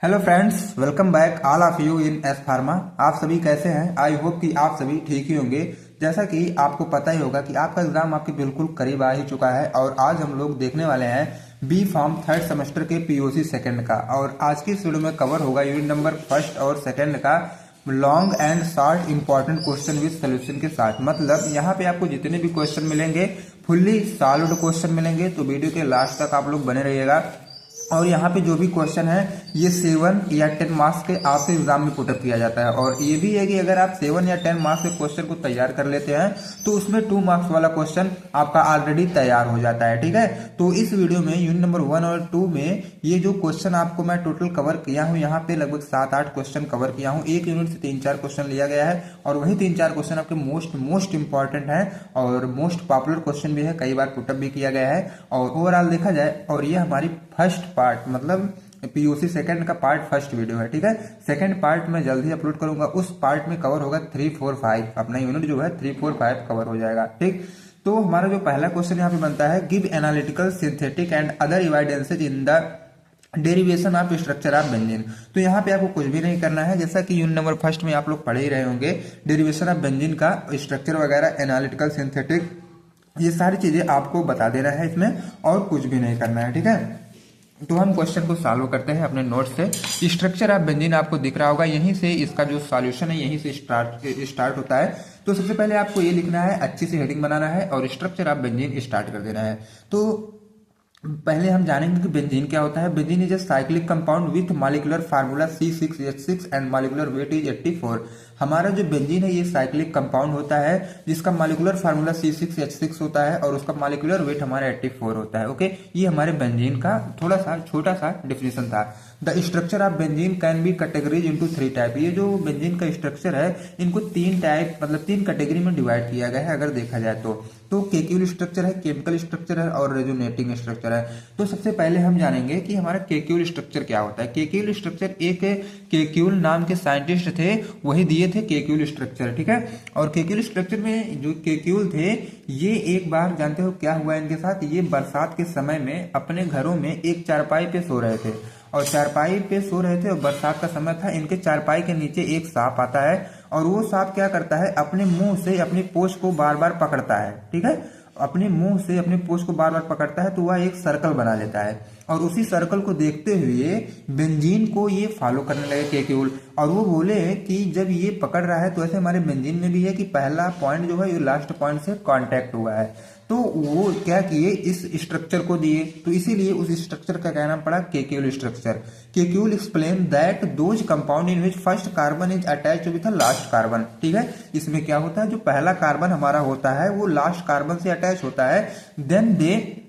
Hello friends, welcome back all of you in S pharma. आप सभी कैसे हैं? आई होप कि आप सभी ठीक ही होंगे। जैसा कि आपको पता ही होगा कि आपका एग्जाम आपके बिल्कुल करीब आ ही चुका है और आज हम लोग देखने वाले हैं बी फार्म थर्ड सेमेस्टर के पीओसी सेकंड का। और आज की इस वीडियो में कवर होगा यूनिट नंबर फर्स्ट और सेकंड का long and short important question with solution के साथ। मतलब यहाँ पे आपको जितने भी क्वेश्चन मिलेंगे फुल्ली सॉल्व्ड क्वेश्चन मिलेंगे, तो वीडियो के लास्ट तक आप लोग बने रहिएगा। और यहाँ पे जो भी क्वेश्चन है ये 7 या 10 मार्क्स के आपके एग्जाम में पुटअप किया जाता है। और ये भी है कि अगर आप 7 या 10 मार्क्स के क्वेश्चन को तैयार कर लेते हैं तो उसमें 2 मार्क्स वाला क्वेश्चन आपका ऑलरेडी तैयार हो जाता है। ठीक है, तो इस वीडियो में यूनिट नंबर 1 और 2 में ये जो क्वेश्चन आपको मैं टोटल कवर किया हूँ, यहाँ पे लगभग 7-8 क्वेश्चन कवर किया हूँ। एक यूनिट से 3-4 क्वेश्चन लिया गया है और वही 3-4 क्वेश्चन आपके मोस्ट इंपॉर्टेंट है और मोस्ट पॉपुलर क्वेश्चन भी है, कई बार पुटअप भी किया गया है। और ओवरऑल देखा जाए और ये हमारी फर्स्ट पार्ट मतलब पीओसी सेकंड का पार्ट फर्स्ट वीडियो है। ठीक है, सेकंड पार्ट में जल्दी अपलोड करूंगा, उस पार्ट में कवर होगा 3, 4, 5 अपना यूनिट जो है 3, 4, 5 कवर हो जाएगा। ठीक, तो हमारा जो पहला क्वेश्चन यहाँ पे बनता है, give analytical synthetic and other evidences in the derivation of structure of benzene. तो यहाँ पे आपको कुछ भी नहीं करना है, जैसा कि यूनिट नंबर फर्स्ट में आप लोग पढ़े ही रहे होंगे, डेरिवेशन ऑफ बेंजीन का स्ट्रक्चर वगैरह, एनालिटिकल सिंथेटिक, ये सारी चीजें आपको बता देना है इसमें और कुछ भी नहीं करना है। ठीक है, तो हम क्वेश्चन को सॉल्व करते हैं अपने नोट से। स्ट्रक्चर ऑफ बेंजीन आपको दिख रहा होगा, यहीं से इसका जो सॉल्यूशन है यहीं से स्टार्ट होता है। तो सबसे पहले आपको ये लिखना है, अच्छी सी हेडिंग बनाना है और स्ट्रक्चर ऑफ बेंजीन स्टार्ट कर देना है। तो पहले हम जानेंगे कि बेंजीन क्या होता है। Benzene is a cyclic compound with molecular formula C6H6 and molecular weight is 84। हमारा जो बेंजीन है ये साइक्लिक कंपाउंड होता है जिसका मॉलिक्यूलर फार्मूला C6H6 होता है और उसका मॉलिक्यूलर वेट हमारा 84 होता है। ओके, ये हमारे बेंजीन का थोड़ा सा छोटा सा डिफिनेशन था। The structure of benzene can be categories into 3 type. ये जो बेंजीन का स्ट्रक्चर है इनको 3 टाइप मतलब 3 कैटेगरी में डिवाइड किया गया है अगर देखा जाए तो केक्यूल स्ट्रक्चर है, केमिकल स्ट्रक्चर है और रेजोनेटिंग स्ट्रक्चर है। तो सबसे पहले हम जानेंगे कि हमारा केक्यूल स्ट्रक्चर क्या होता है। केक्यूल स्ट्रक्चर एक केक्यूल नाम के साइंटिस्ट थे, वही दिए थे केक्यूल स्ट्रक्चर। ठीक है, और केक्यूल स्ट्रक्चर में जो केक्यूल थे ये एक बार जानते हो क्या हुआ इनके साथ, ये बरसात के समय में अपने घरों में एक चारपाई पे सो रहे थे और चारपाई पे सो रहे थे और बरसात का समय था। इनके चारपाई के नीचे एक सांप आता है और वो सांप क्या करता है, अपने मुंह से अपनी पूंछ को बार बार पकड़ता है। ठीक है, अपने मुंह से अपनी पूंछ को बार बार पकड़ता है तो वह एक सर्कल बना लेता है और उसी सर्कल को देखते हुए बेंजीन को ये फॉलो करने लगे केक्यूल। और वो बोले कि जब ये पकड़ रहा है तो ऐसे हमारे बेंजीन में भी है कि पहला पॉइंट जो है ये लास्ट पॉइंट से कांटेक्ट हुआ है। तो वो क्या किए, इस स्ट्रक्चर को दिए, तो इसीलिए उस स्ट्रक्चर का क्या नाम पड़ा, Kekule structure. Kekule explain that those compound in which first carbon is attached with last carbon. ठीक है, इसमें क्या होता है, जो पहला कार्बन हमारा होता है वो लास्ट कार्बन से अटैच होता है, then they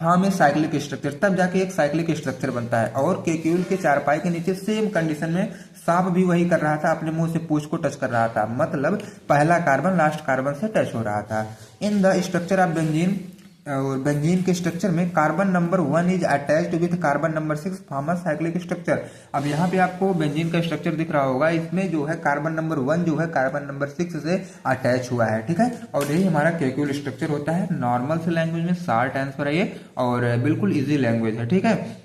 form a cyclic structure, तब जाके एक साइक्लिक स्ट्रक्चर बनता है। और केक्यूल के चारपाई के नीचे सेम कंडीशन में सांप भी वही कर रहा था, अपने मुंह से पूंछ को टच कर रहा था, मतलब पहला कार्बन लास्ट कार्बन से टच हो रहा था। In the structure of benzene, और बेंजीन के स्ट्रक्चर में carbon number 1 is attached with carbon number 6 form a cyclic structure. अब यहाँ पे आपको बेंजीन का स्ट्रक्चर दिख रहा होगा, इसमें जो है कार्बन नंबर 1 जो है कार्बन नंबर 6 से अटैच हुआ है। ठीक है, और यही हमारा केक्यूल स्ट्रक्चर होता है। नॉर्मल से लैंग्वेज में शॉर्ट आंसर है ये और बिल्कुल ईजी लैंग्वेज है। ठीक है,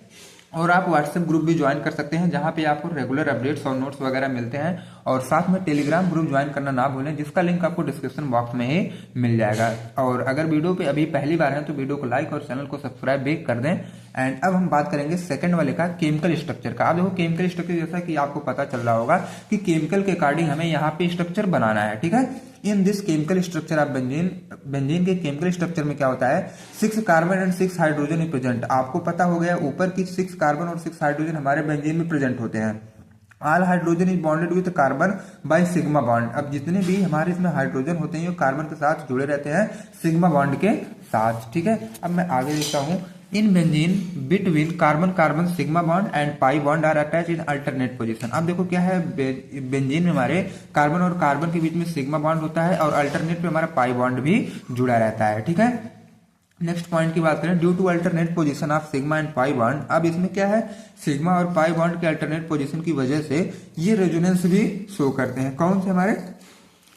और आप व्हाट्सएप ग्रुप भी ज्वाइन कर सकते हैं जहां पे आपको रेगुलर अपडेट्स और नोट्स वगैरह मिलते हैं। और साथ में टेलीग्राम ग्रुप ज्वाइन करना ना भूलें, जिसका लिंक आपको डिस्क्रिप्शन बॉक्स में ही मिल जाएगा। और अगर वीडियो पे अभी पहली बार है तो वीडियो को लाइक और चैनल को सब्सक्राइब भी कर दें। एंड अब हम बात करेंगे सेकंड वाले का, केमिकल स्ट्रक्चर का। अब देखो केमिकल स्ट्रक्चर जैसा कि आपको पता चल रहा होगा कि केमिकल के अकॉर्डिंग हमें यहाँ पे स्ट्रक्चर बनाना है। ठीक है, in this chemical structure of benzene, benzene के केमिकल स्ट्रक्चर में क्या होता है, 6 carbon and 6 hydrogen is present. आपको पता हो गया ऊपर की 6 कार्बन और 6 हाइड्रोजन हमारे बेंजीन में प्रेजेंट होते हैं। All hydrogen is bonded with carbon by sigma bond. अब जितने भी हमारे इसमें हाइड्रोजन होते हैं वो कार्बन के साथ जुड़े रहते हैं सिग्मा बॉन्ड के साथ। ठीक है, अब मैं आगे देखता हूँ। In benzene between carbon carbon sigma bond and pi bond are attach in alternate position. अब देखो क्या है, बेंजीन में हमारे कार्बन और कार्बन के बीच में सिग्मा बॉन्ड होता है और अल्टरनेट पे हमारा पाई बॉन्ड भी जुड़ा रहता है। ठीक है, नेक्स्ट पॉइंट की बात करें, due to alternate position of sigma and pi bond. अब इसमें क्या है, सिग्मा और पाई बॉन्ड के अल्टरनेट पोजीशन की वजह से ये रेजोनेंस भी शो करते हैं। कौन से हमारे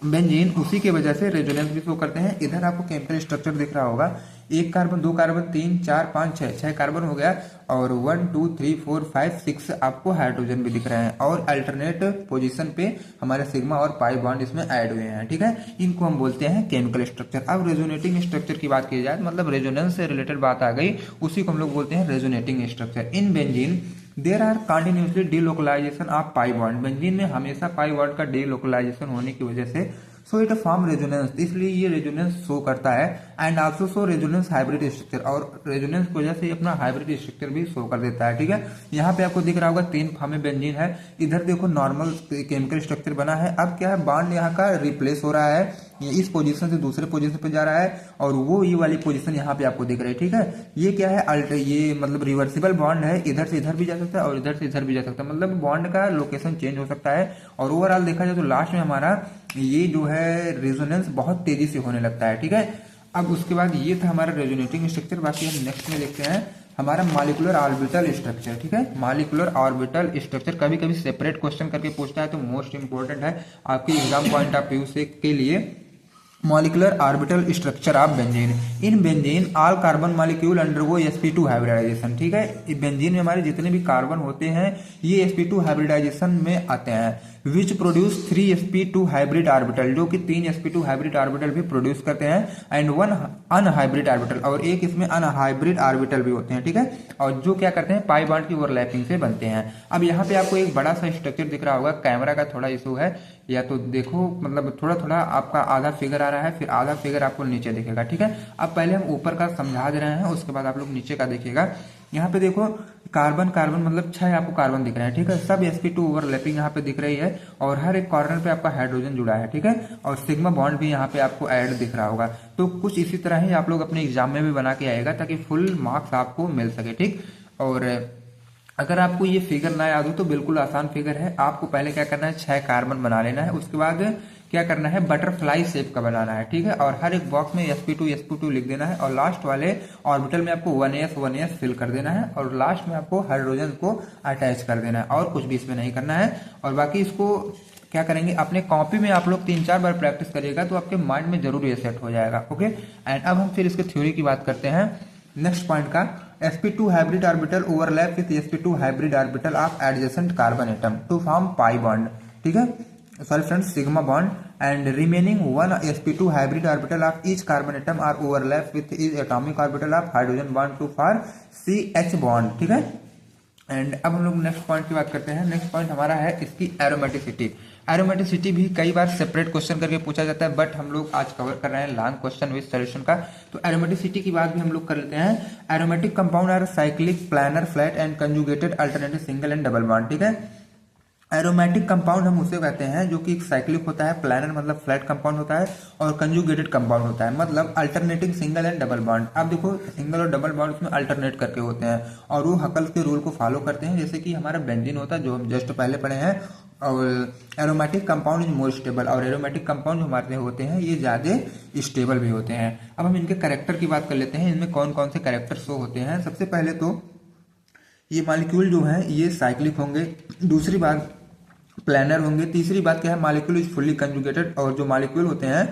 बेंजीन उसी की वजह से रेजोनेंस भी शो करते हैं। इधर आपको केमिकल स्ट्रक्चर दिख रहा होगा, एक कार्बन, दो कार्बन, तीन, चार, पाँच, छह कार्बन हो गया, और 1 2 3 4 5 6 आपको हाइड्रोजन भी दिख रहे हैं, और अल्टरनेट पोजीशन पे हमारे सिग्मा और पाई बॉन्ड इसमें ऐड हुए हैं। ठीक है, इनको हम बोलते हैं केमिकल स्ट्रक्चर। अब रेजोनेटिंग स्ट्रक्चर की बात की जाए, मतलब रेजोनेंस से रिलेटेड बात आ गई, उसी को हम लोग बोलते हैं resonating structure. In benzene there are continuously delocalisation of pi bond. Benzene में हमेशा पाई बॉन्ड का डीलोकलाइजेशन होने की वजह से सो इट फॉर्म रेजोनेंस, इसलिए ये रेजोनेंस शो करता है। And also show resonance hybrid structure, और रेजोनेंस की वजह से ये अपना हाइब्रिड स्ट्रक्चर भी शो कर देता है। ठीक है, यहाँ पे आपको दिख रहा होगा 3 हमें बेंजीन है, इधर देखो नॉर्मल केमिकल स्ट्रक्चर बना है। अब क्या है, बॉन्ड यहाँ का रिप्लेस हो रहा है, ये इस पोजीशन से दूसरे पोजीशन पे जा रहा है, और वो ये वाली पोजीशन यहाँ पे आपको दिख रही है। ठीक है, ये क्या है, ये मतलब रिवर्सिबल बॉन्ड है, इधर से इधर भी जा सकता है और इधर से इधर भी जा सकता है, मतलब बॉन्ड का लोकेशन चेंज हो सकता है। और ओवरऑल देखा जाए तो लास्ट में हमारा ये जो है रेजोनेंस बहुत तेजी से होने लगता है। ठीक है, अब उसके बाद ये था हमारा रेजोनेटिंग स्ट्रक्चर। बाकी हम नेक्स्ट में देखते हैं हमारा मॉलिक्यूलर ऑर्बिटल स्ट्रक्चर। ठीक है, मॉलिक्यूलर ऑर्बिटल स्ट्रक्चर कभी कभी सेपरेट क्वेश्चन करके पूछता है, तो मोस्ट इंपोर्टेंट है आपके एग्जाम पॉइंट ऑफ व्यू से के लिए। Molecular orbital structure of benzene. In benzene all carbon molecule undergo sp2 hybridisation. ठीक है, बेंजीन में हमारे जितने भी कार्बन होते हैं ये sp2 हाइब्रिडाइजेशन में आते हैं, which produce 3 sp2 hybrid orbital, जो कि 3 sp2 हाइब्रिड ऑर्बिटल भी प्रोड्यूस करते हैं, एंड 1 अनहाइब्रिड ऑर्बिटल, और एक इसमें अनहाइब्रिड ऑर्बिटल भी होते हैं। ठीक है, और जो क्या करते हैं, पाई बॉन्ड की ओवरलैपिंग से बनते हैं। अब यहाँ पे आपको एक बड़ा सा स्ट्रक्चर दिख रहा होगा, कैमरा का थोड़ा इशू है, या तो देखो मतलब थोड़ा थोड़ा आपका आधा फिगर आ रहा है, फिर आधा फिगर आपको नीचे दिखेगा। ठीक है, अब पहले हम ऊपर का समझा दे रहे हैं, उसके बाद आप लोग नीचे का देखिएगा। यहाँ पे देखो कार्बन कार्बन मतलब 6 आपको कार्बन दिख रहे हैं। ठीक है, सब sp2 ओवरलैपिंग यहाँ पे दिख रही है, और हर एक कॉर्नर पे आपका हाइड्रोजन जुड़ा है। ठीक है, और सिग्मा बॉन्ड भी यहाँ पे आपको ऐड दिख रहा होगा। तो कुछ इसी तरह ही आप लोग अपने एग्जाम में भी बना के आएगा, ताकि फुल मार्क्स आपको मिल सके। ठीक, और अगर आपको ये फिगर ना याद हो तो बिल्कुल आसान फिगर है। आपको पहले क्या करना है, 6 कार्बन बना लेना है, उसके बाद क्या करना है, बटरफ्लाई शेप का बनाना है। ठीक है, और हर एक बॉक्स में sp2 लिख देना है, और लास्ट वाले ऑर्बिटल में आपको 1s फिल कर देना है, और लास्ट में आपको हाइड्रोजन को अटैच कर देना है, और कुछ भी इसमें नहीं करना है। और बाकी इसको क्या करेंगे, अपने कॉपी में आप लोग 3-4 बार प्रैक्टिस करिएगा तो आपके माइंड में जरूर ये सेट हो जाएगा। ओके, एंड अब हम फिर इसके थ्योरी की बात करते हैं नेक्स्ट पॉइंट का। sp2 hybrid orbital overlap with sp2 hybrid orbital of adjacent carbon atom to form pi bond. ठीक है, sorry friends, sigma bond, and remaining 1 sp2 hybrid orbital of each carbon atom are overlap with each atomic orbital of hydrogen bond to for CH bond. ठीक है, and अब हम लोग next point की बात करते हैं। नेक्स्ट पॉइंट हमारा है इसकी एरोमेटिसिटी। एरोमेटिसिटी भी कई बार सेपरेट क्वेश्चन करके पूछा जाता है, बट हम लोग आज कवर कर रहे हैं लॉन्ग क्वेश्चन विद सॉल्यूशन का, तो एरोमेटिसिटी की बात भी हम लोग कर लेते हैं। Aromatic compound are cyclic, planar, flat and conjugated alternative single and double bond. ठीक है, एरोमेटिक कंपाउंड हम उसे कहते हैं जो कि साइक्लिक होता है, प्लानर मतलब फ्लैट कंपाउंड होता है, और कंजुगेटेड कंपाउंड होता है मतलब alternating single and double bond. अब देखो सिंगल और डबल बॉन्ड उसमें अल्टरनेट करके होते हैं, और वो हकल्स के रूल को फॉलो करते हैं, जैसे कि हमारा बेंजीन होता है जो हम जस्ट पहले पढ़े हैं। और aromatic compound is more stable, और एरोमेटिक कंपाउंड जो हमारे होते हैं ये ज्यादा स्टेबल भी होते हैं। अब हम इनके कैरेक्टर की बात कर लेते हैं, इनमें कौन कौन से कैरेक्टर शो होते हैं। सबसे पहले तो ये मॉलिक्यूल जो है ये साइक्लिक होंगे, दूसरी बात प्लानर होंगे, तीसरी बात क्या है, मॉलिक्यूल इज फुल्ली कंजुगेटेड, और जो मॉलिक्यूल होते हैं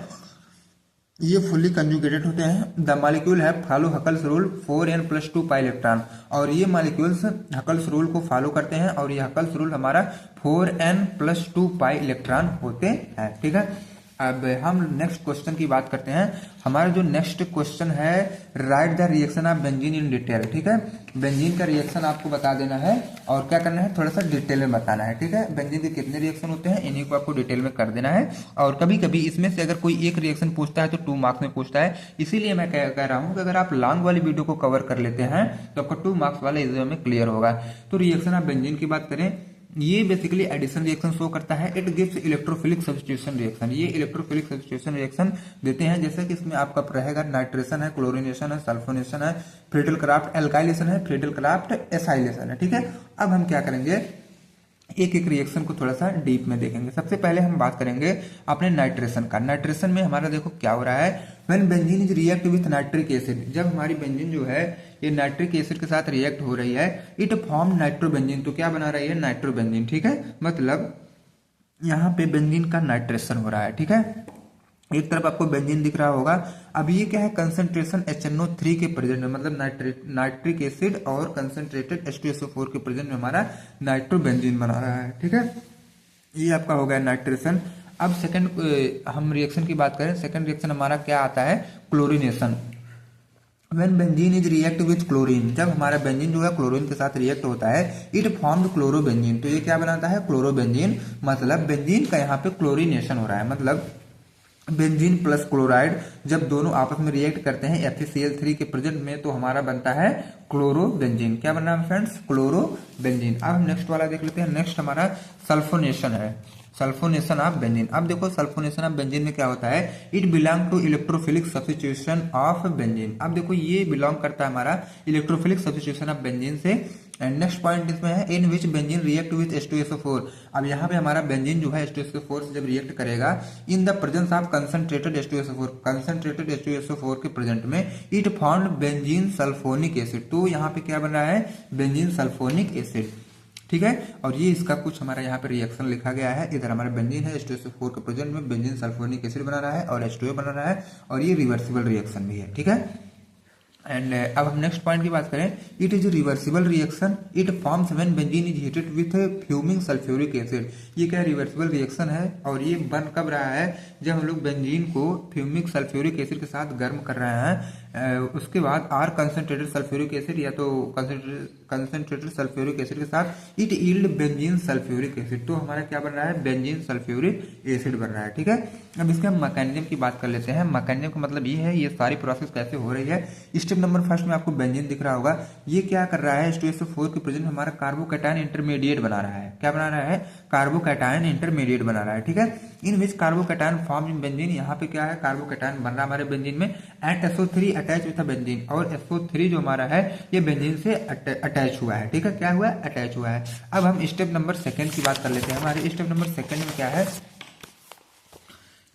ये फुल्ली कंजुगेटेड होते हैं। द मॉलिक्यूल है follow Huckel's rule 4n+2 pi electron, और ये मॉलिक्यूल्स हकल्स रूल को फॉलो करते हैं, और ये हकल्स रूल हमारा 4n+2 पाई इलेक्ट्रॉन होते हैं। ठीक है, अब हम नेक्स्ट क्वेश्चन की बात करते हैं। हमारा जो नेक्स्ट क्वेश्चन है, right the reaction of benzene in detail. ठीक है, बेंजीन का रिएक्शन आपको बता देना है, और क्या करना है, थोड़ा सा डिटेल में बताना है। ठीक है, बेंजीन के कितने रिएक्शन होते हैं इन्हीं को आपको डिटेल में कर देना है, और कभी कभी इसमें से अगर कोई एक रिएक्शन पूछता है तो 2 मार्क्स में पूछता है, इसीलिए मैं कह रहा हूं कि अगर आप लॉन्ग वाली वीडियो को कवर कर लेते हैं तो आपका 2 मार्क्स वाला एग्जाम में क्लियर होगा। तो रिएक्शन ऑफ बेंजीन की बात करें, ये बेसिकली एडिशन रिएक्शन शो करता है। It gives electrophilic substitution reaction, ये इलेक्ट्रोफिलिक सब्स्टिट्यूशन रिएक्शन देते हैं, जैसे कि इसमें आपका रहेगा नाइट्रेशन है, क्लोरिनेशन है, सल्फोनेशन है, फ्रीडल क्राफ्ट एल्काइलेशन है, फ्रीडल क्राफ्ट एसाइलेशन है। ठीक है, अब हम क्या करेंगे, एक एक रिएक्शन को थोड़ा सा डीप में देखेंगे। सबसे पहले हम बात करेंगे अपने नाइट्रेशन का। नाइट्रेशन में हमारा देखो क्या हो रहा है, when benzene is react with nitric acid, जब हमारी बेंजीन जो है ये नाइट्रिक एसिड के साथ रिएक्ट हो रही है, इट फॉर्म नाइट्रोबेंजीन, तो क्या बना रही है, नाइट्रोबेंजीन। ठीक है, मतलब यहाँ पे बेंजीन का नाइट्रेशन हो रहा है, ठीक है। एक तरफ आपको बेंजीन दिख रहा होगा। अब ये क्या है, कंसंट्रेशन HNO3 के प्रेजेंट में, मतलब नाइट्रिक एसिड और कंसंट्रेटेड H2SO4 के प्रेजेंट में हमारा नाइट्रोबेंजीन बना रहा है, ठीक है। ये आपका हो गया नाइट्रेशन। अब सेकंड हम रिएक्शन की बात करें, सेकंड रिएक्शन हमारा क्या आता है, chlorination. When benzene is react with chlorine, जब हमारा बेंजीन जो है क्लोरीन के साथ रिएक्ट होता है, इट फॉर्म्ड क्लोरोबेंजीन, तो ये क्या बनाता है, क्लोरोबेंजीन। मतलब बेंजीन का यहाँ पे क्लोरीनेशन हो रहा है, मतलब बेंजीन प्लस क्लोराइड जब दोनों आपस में रिएक्ट करते हैं FeCl3 के प्रेजेंट में, तो हमारा बनता है क्लोरोबेंजीन। क्या बन रहा है फ्रेंड्स, क्लोरोबेंजीन। अब हम नेक्स्ट वाला देख लेते हैं। नेक्स्ट हमारा सल्फोनेशन है, सल्फोनेशन ऑफ बेंजीन। अब देखो सल्फोनेशन ऑफ बेंजीन में क्या होता है, it belong to electrophilic substitution of benzene. अब देखो ये बिलोंग करता है हमारा इलेक्ट्रोफिलिक सब्स्टिट्यूशन ऑफ बेंजीन से। एंड नेक्स्ट पॉइंट इसमें है, in which benzene react with H2SO4। अब यहाँ पे हमारा बेंजीन जो है H2SO4 से जब रिएक्ट करेगा, in the presence of concentrated H2SO4, concentrated H2SO4 के प्रेजेंट में, it formed benzene sulphonic acid. तो यहाँ पे क्या बन रहा है, बेंजीन सल्फोनिक एसिड, ठीक है। और ये इसका कुछ हमारा यहाँ पे रिएक्शन लिखा गया है। इधर हमारा बेंजीन है, H2SO4 के प्रेजेंट में बेंजीन सल्फोनिक एसिड बना रहा है और H2O बना रहा है, और ये रिवर्सिबल रिएक्शन भी है, ठीक है। एंड अब हम नेक्स्ट पॉइंट की बात करें, it is reversible reaction, it forms when benzene is heated with fuming sulphuric acid. ये क्या रिवर्सिबल रिएक्शन है, और ये बन कब रहा है, जब हम लोग बेंजीन को फ्यूमिक सल्फ्यूरिक एसिड के साथ गर्म कर रहे हैं। उसके बाद आर कंसंट्रेटेड सल्फ्यूरिक एसिड, या तो कंसंट्रेटेड सल्फ्यूरिक एसिड के साथ it yield benzene sulphuric acid. तो हमारा क्या बन रहा है, बेंजीन सल्फ्यूरिक एसिड बन रहा है, ठीक है। अब इसके हम मैकेनिज्म की बात कर लेते हैं। मैकेनिज्म का मतलब ये है, ये सारी प्रोसेस कैसे हो रही है। स्टेप नंबर फर्स्ट में आपको बेंजीन दिख रहा होगा, ये क्या कर रहा है, H2SO4 के प्रेजेंट हमारा कार्बोकैटायन इंटरमीडिएट बना रहा है। क्या बना रहा है, कार्बोकैटायन इंटरमीडिएट बना रहा है, ठीक है। In which carbocation form in benzene, यहाँ पे क्या है, कार्बोकैटायन बन रहा है हमारे बेंजीन में, and SO3 attach with benzene, और SO3 जो हमारा है ये बेंजीन से अटैच हुआ है, ठीक है। क्या हुआ है, अटैच हुआ है। अब हम स्टेप नंबर सेकंड की बात कर लेते हैं। हमारे स्टेप नंबर सेकंड में क्या है,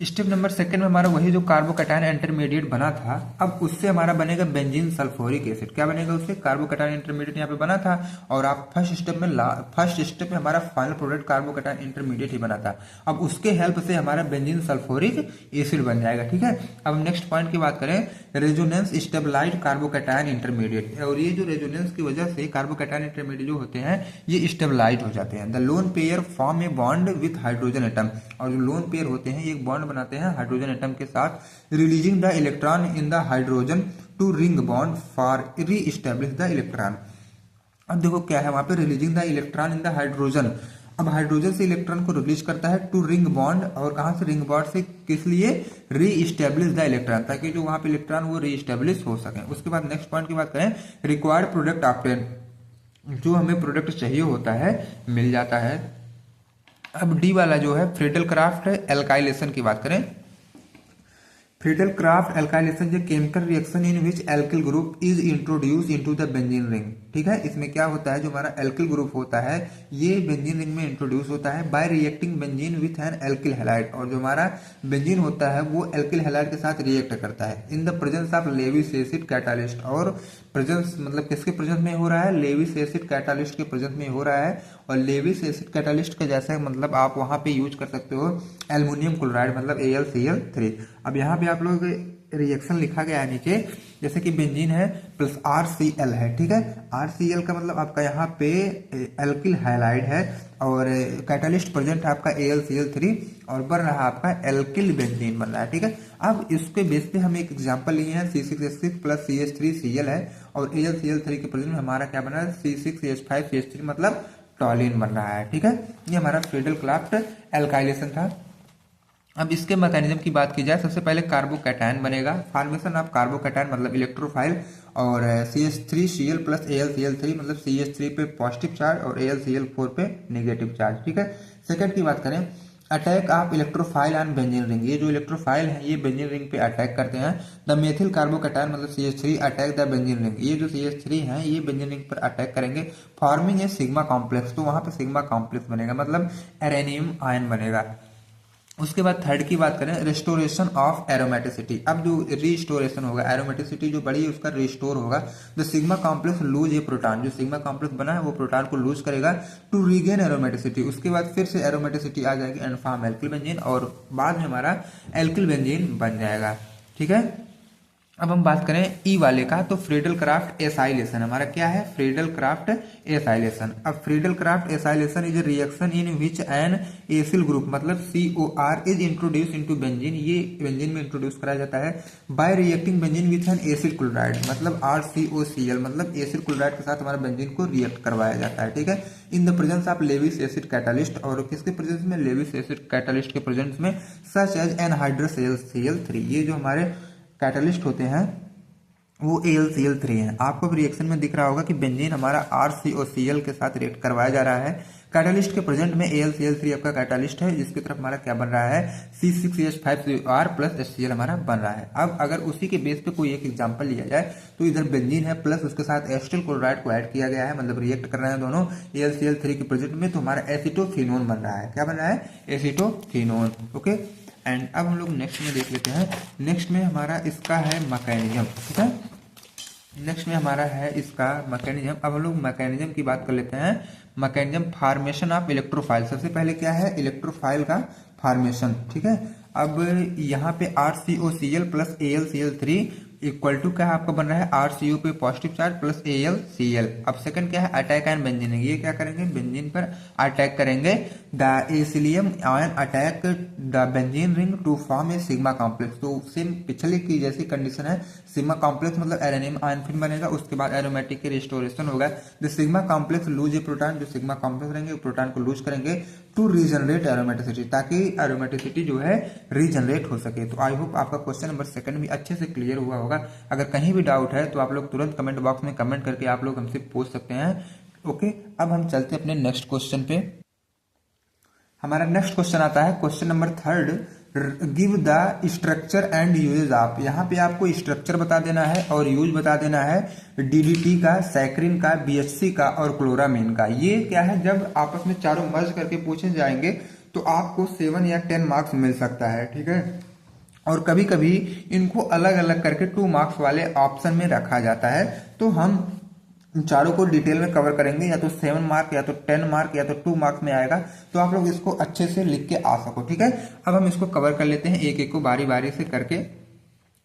स्टेप नंबर सेकंड में हमारा वही जो कार्बोकैटायन इंटरमीडिएट बना था, अब उससे हमारा बनेगा बेंजीन सल्फ्यूरिक एसिड। क्या बनेगा उससे, कार्बोकैटायन इंटरमीडिएट यहाँ पे बना था, और आप फर्स्ट स्टेप में हमारा फाइनल प्रोडक्ट कार्बोकैटायन इंटरमीडिएट ही बना था। अब उसके हेल्प से हमारा बेंजीन सल्फ्यूरिक एसिड बन जाएगा, ठीक है। अब नेक्स्ट पॉइंट की बात करें, रेजोनेंस स्टेबलाइज्ड कार्बोकैटायन इंटरमीडिएट। और ये जो रेजोनेंस की वजह से कार्बोकैटायन इंटरमीडिएट जो होते हैं ये स्टेबलाइज हो जाते हैं। The lone pair form a bond with hydrogen atom, और जो लोन पेयर होते हैं एक बॉन्ड बनाते हैं हाइड्रोजन एटम के साथ, releasing the electron in the hydrogen to ring bond for reestablish the electron. अब देखो क्या है वहां पे, releasing the electron in the hydrogen. अब हाइड्रोजन से इलेक्ट्रॉन को रिलीज करता है टू रिंग बॉन्ड, और कहां से, रिंग बॉन्ड से, किस लिए, री एस्टेब्लिश द इलेक्ट्रॉन, ताकि जो वहां पे इलेक्ट्रॉन वो री एस्टेब्लिश हो सके। उसके बाद नेक्स्ट पॉइंट की बात करें, रिक्वायर्ड प्रोडक्ट ऑब्टेन, जो हमें प्रोडक्ट चाहिए होता है मिल जाता है। अब डी वाला जो है फ्रीडल क्राफ्ट एल्काइलेशन की बात करें, फ्रीडल क्राफ्ट एल्काइलेशन जो chemical reaction in which alkyl group is introduce into the benzene ring, ठीक है। इसमें क्या होता है, जो हमारा एल्किल ग्रुप होता है ये बेंजीन रिंग में इंट्रोड्यूस होता है bye reacting benzene with an alkyl halide, और जो हमारा बेंजीन होता है वो एल्किल हैलाइड के साथ रिएक्ट करता है in the presence of Lewis acid catalyst. और प्रेजेंस मतलब किसके प्रेजेंस में हो रहा है, लेविस एसिड कैटालिस्ट के प्रेजेंस में हो रहा है। और लेविस एसिड कैटालिस्ट का जैसा मतलब आप वहां पे यूज कर सकते हो एल्युमिनियम क्लोराइड, मतलब AlCl3। अब यहाँ पे आप लोग रिएक्शन लिखा गया है नीचे, जैसे कि बेंजीन है प्लस RCl है, ठीक है। RCl का मतलब आपका यहाँ पे एल्किल हैलाइड है, और कैटालिस्ट प्रेजेंट है आपका AlCl3, और बन रहा है आपका एल्किल बेंजीन बन रहा है, ठीक है। अब इसके बेस पे हम एक एग्जांपल लिए हैं, C6H6 प्लस CH3Cl है, और AlCl3 के प्रेजेंट में हमारा क्या बना है, C6H5CH3 मतलब टॉलिन बन रहा है, ठीक है। ये हमारा फ्रीडल क्राफ्ट एल्काइलेशन था। अब इसके मैकेनिज्म की बात की जाए, सबसे पहले कार्बोकैटायन बनेगा, फॉर्मेशन ऑफ कार्बोकैटायन मतलब इलेक्ट्रोफाइल, और CH3Cl प्लस AlCl3 मतलब CH3 पे पॉजिटिव चार्ज और AlCl4 पे नेगेटिव चार्ज, ठीक है। सेकंड की बात करें, attack of electrophile on benzene ring, ये जो इलेक्ट्रोफाइल है ये बेंजीन रिंग पे अटैक करते हैं। द मेथिल कार्बोकैटायन मतलब CH3 attack the benzene ring, ये जो CH3 है ये बेंजीन रिंग पर अटैक करेंगे, फॉर्मिंग ए सिग्मा कॉम्प्लेक्स, तो वहां पे सिग्मा कॉम्प्लेक्स बनेगा, मतलब एरेनियम आयन बनेगा। उसके बाद थर्ड की बात करें, रिस्टोरेशन ऑफ एरोमेटिसिटी। अब जो रिस्टोरेशन होगा, एरोमेटिसिटी जो बढ़ी है उसका रिस्टोर होगा। The sigma complex lose a proton, जो सिग्मा कॉम्प्लेक्स बना है वो प्रोटॉन को लूज करेगा टू रीगेन एरोमेटिसिटी। उसके बाद फिर से एरोमेटिसिटी आ जाएगी एंड फॉर्म एल्किल बेंजीन, और बाद में हमारा एल्किल बेंजीन बन जाएगा। ठीक है, अब हम बात करें ई वाले का, तो फ्रीडल क्राफ्ट एसाइलेशन हमारा क्या है, फ्रीडल क्राफ्ट एसाइलेशन। अब Friedel Crafts acylation is a reaction in which N acyl group मतलब COR is introduce into benzene, ये बेंजीन में इंट्रोड्यूस कराया जाता है bye reacting benzene with an acyl chloride मतलब RCOCl, मतलब एसिल क्लोराइड के साथ हमारा बेंजीन को रिएक्ट करवाया जाता है। ठीक है, in the presence of Lewis acid catalyst, और किसके प्रेजेंस में, लेविस एसिड कैटालिस्ट के प्रेजेंस में, सच एज एनहाइड्रस Cl3, ये जो हमारे कैटलिस्ट होते हैं वो AlCl3 है। आपको भी रिएक्शन में दिख रहा होगा कि बेंजीन हमारा RCOCl के साथ रिएक्ट करवाया जा रहा है। कैटलिस्ट के प्रेजेंट में AlCl3 आपका कैटलिस्ट है, जिसकी तरफ हमारा क्या बन रहा है, C6H5CR प्लस HCl हमारा बन रहा है। अब अगर उसी के बेस पे कोई एक एग्जांपल लिया जाए तो इधर बेंजीन है प्लस उसके साथ एसिटिल क्लोराइड को ऐड किया गया है, मतलब रिएक्ट कर रहे हैं दोनों AlCl3 के प्रेजेंट में, तो हमारा एसिटोफिनोन बन रहा है। क्या बन रहा है, एसिटोफिनोन। ओके, एंड अब हम लोग नेक्स्ट में देख लेते हैं। नेक्स्ट में हमारा इसका है मैकेनिज्म। ठीक है, नेक्स्ट में हमारा है इसका मैकेनिज्म। अब हम लोग मैकेनिज्म की बात कर लेते हैं। मैकेनिज्म फॉर्मेशन ऑफ इलेक्ट्रोफाइल, सबसे पहले क्या है, इलेक्ट्रोफाइल का फॉर्मेशन। ठीक है, अब यहाँ पे RCOCl plus AlCl3 equal to क्या आपका बन रहा है, RCO पे पॉजिटिव चार्ज प्लस AlCl। अब सेकंड क्या है, अटैक आयन बेंजीन, ये क्या करेंगे, बेंजीन पर अटैक करेंगे। The acylium ion attack the benzene ring to form a sigma complex, तो सेम पिछले की जैसी कंडीशन है, सिग्मा कॉम्प्लेक्स मतलब एरेनियम आयन फिर बनेगा, उसके बाद एरोमेटिक की रिस्टोरेशन होगा। The sigma complex lose a proton, जो सिग्मा कॉम्प्लेक्स रहेंगे प्रोटॉन को लूज करेंगे टू रीजनरेट एरोमेटिसिटी, ताकि एरोमेटिसिटी जो है रीजनरेट हो सके। तो आई होप आपका क्वेश्चन नंबर सेकंड भी अच्छे से क्लियर हुआ होगा। अगर कहीं भी डाउट है तो आप लोग तुरंत कमेंट बॉक्स में कमेंट करके आप लोग हमसे पूछ सकते हैं। ओके, अब हम चलते हैं अपने नेक्स्ट क्वेश्चन पे। हमारा नेक्स्ट क्वेश्चन आता है question number third, give the structure and uses of. यहाँ पे आपको स्ट्रक्चर बता देना है और यूज बता देना है DDT का, सैक्रिन का, BHC का और क्लोरामीन का। ये क्या है, जब आपस में चारों मर्ज करके पूछे जाएंगे तो आपको 7 या 10 मार्क्स मिल सकता है। ठीक है, और कभी कभी इनको अलग अलग करके 2 मार्क्स वाले ऑप्शन में रखा जाता है। तो हम चारों को डिटेल में कवर करेंगे, या तो 7 मार्क या तो 10 मार्क या तो 2 मार्क्स में आएगा, तो आप लोग इसको अच्छे से लिख के आ सको। ठीक है, अब हम इसको कवर कर लेते हैं एक एक को बारी बारी से करके।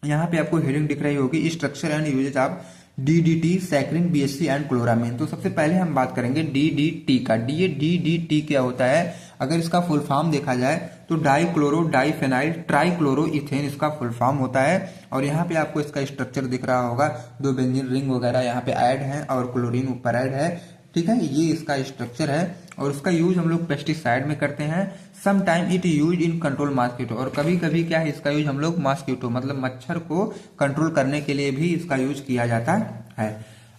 यहाँ पे आपको हेडिंग दिख रही होगी, structure and uses of DDT, saccharin, BHC and chloramine. तो सबसे पहले हम बात करेंगे DDT का। DDT क्या होता है, अगर इसका फुल फॉर्म देखा जाए तो डाई क्लोरो डाईफेनाइल ट्राईक्लोरो इथेन इसका फुल फॉर्म होता है। और यहाँ पे आपको इसका स्ट्रक्चर दिख रहा होगा, 2 बेंजीन रिंग वगैरह यहाँ पे ऐड है और क्लोरीन ऊपर ऐड है। ठीक है, ये इसका स्ट्रक्चर है और उसका यूज हम लोग पेस्टिसाइड में करते हैं। Some time it use in control mosquito, और कभी कभी क्या है इसका यूज हम लोग मॉस्किटो मतलब मच्छर को कंट्रोल करने के लिए भी इसका यूज किया जाता है।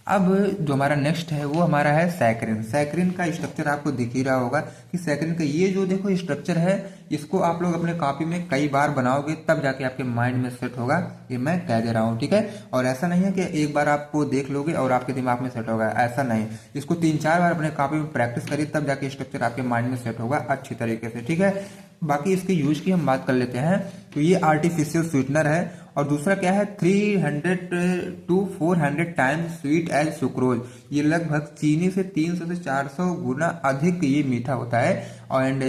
अब जो हमारा नेक्स्ट है वो हमारा है सैक्रिन। सैक्रिन का स्ट्रक्चर आपको दिख ही रहा होगा कि सैक्रिन का ये जो देखो स्ट्रक्चर है, इसको आप लोग अपने कॉपी में कई बार बनाओगे तब जाके आपके माइंड में सेट होगा, ये मैं कह दे रहा हूँ। ठीक है, और ऐसा नहीं है कि एक बार आपको देख लोगे और आपके दिमाग में सेट होगा, ऐसा नहीं। इसको 3-4 बार अपने कॉपी में प्रैक्टिस करिए तब जाके स्ट्रक्चर आपके माइंड में सेट होगा अच्छी तरीके से। ठीक है, बाकी इसके यूज की हम बात कर लेते हैं। तो ये आर्टिफिशियल स्वीटनर है, और दूसरा क्या है 300 to 400 times sweet as sucrose. ये लगभग चीनी से 300 से 400 गुना अधिक ये मीठा होता है, एंड